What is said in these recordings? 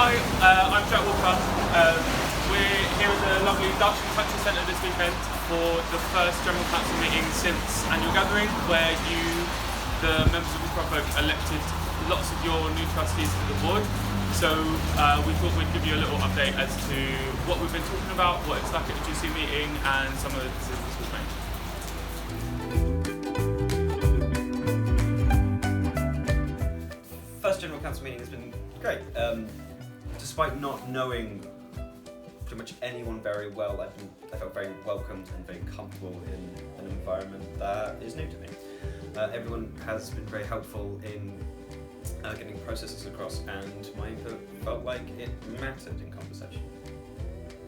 Hi, I'm Jack Walker. We're here at the lovely Dartshire Culture Centre this weekend for the first General Council meeting since annual gathering, where you, the members of Woodcroft Oak, elected lots of your new trustees to the board. So we thought we'd give you a little update as to what we've been talking about, what it's like at the GC meeting, and some of the decisions we've made. First General Council meeting has been great. Despite not knowing pretty much anyone very well, I felt very welcomed and very comfortable in an environment that is new to me. Everyone has been very helpful in getting processes across, and my input felt like it mattered in conversation.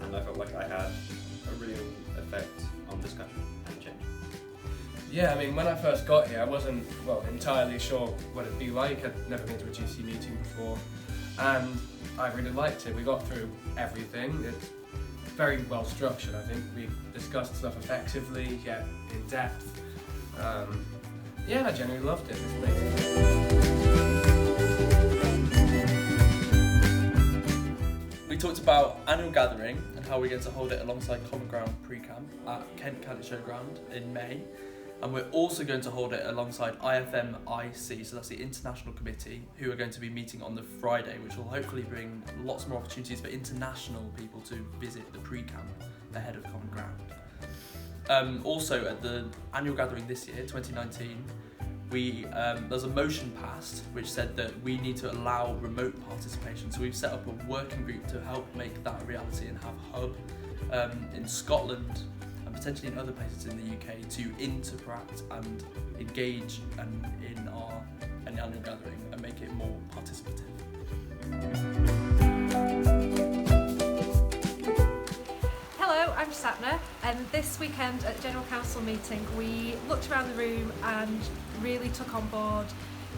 And I felt like I had a real effect on discussion and change. Yeah, I mean, when I first got here, I wasn't, entirely sure what it'd be like. I'd never been to a GC meeting before, and I really liked it. We got through everything. It's very well structured, I think. We discussed stuff effectively, yet in depth. Yeah, I genuinely loved it. It's amazing. We talked about annual gathering and how we're going to hold it alongside Common Ground pre-camp at Kent County Showground in May. And we're also going to hold it alongside IFMIC, so that's the International Committee, who are going to be meeting on the Friday, which will hopefully bring lots more opportunities for international people to visit the pre-camp ahead of Common Ground. Also, at the annual gathering this year, 2019, there's a motion passed which said that we need to allow remote participation. So we've set up a working group to help make that a reality and have a hub in Scotland, potentially in other places in the UK, to interact and engage in our annual gathering and make it more participative. Hello, I'm Sapna, and this weekend at the General Council meeting we looked around the room and really took on board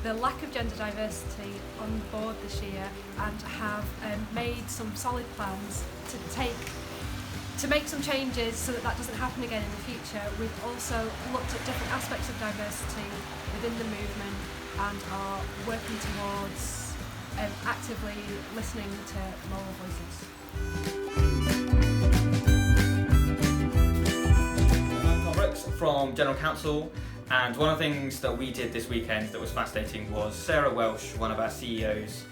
the lack of gender diversity on the board this year, and have made some solid plans to make some changes so that doesn't happen again in the future. We've also looked at different aspects of diversity within the movement and are working towards actively listening to more voices. I'm Tom Brooks from General Council, and one of the things that we did this weekend that was fascinating was Sarah Welsh, one of our CEOs,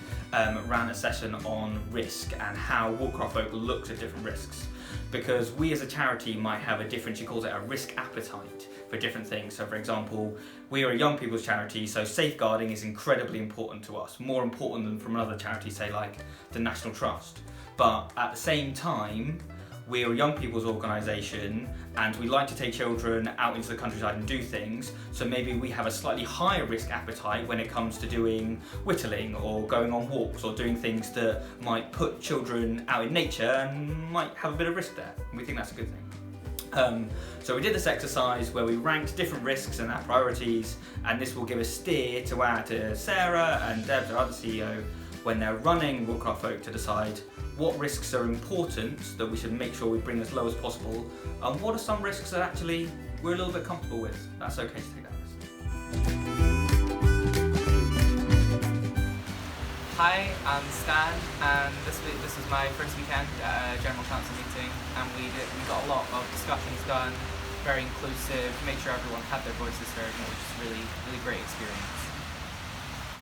ran a session on risk and how Woodcroft Oak looks at different risks. Because we as a charity might have a different, she calls it a risk appetite for different things. So for example, we are a young people's charity, so safeguarding is incredibly important to us, more important than from another charity, say like the National Trust. But at the same time, we're a young people's organisation and we like to take children out into the countryside and do things, so maybe we have a slightly higher risk appetite when it comes to doing whittling or going on walks or doing things that might put children out in nature and might have a bit of risk there. And we think that's a good thing. So we did this exercise where we ranked different risks and our priorities, and this will give a steer to add to Sarah and Debs, our other CEO, when they're running Woodcroft Oak, to decide what risks are important that we should make sure we bring as low as possible, and what are some risks that actually we're a little bit comfortable with. That's okay to take that risk. Hi, I'm Stan, and this was my first weekend at a General Council meeting, and we got a lot of discussions done, very inclusive, made sure everyone had their voices heard, and it was just really great experience.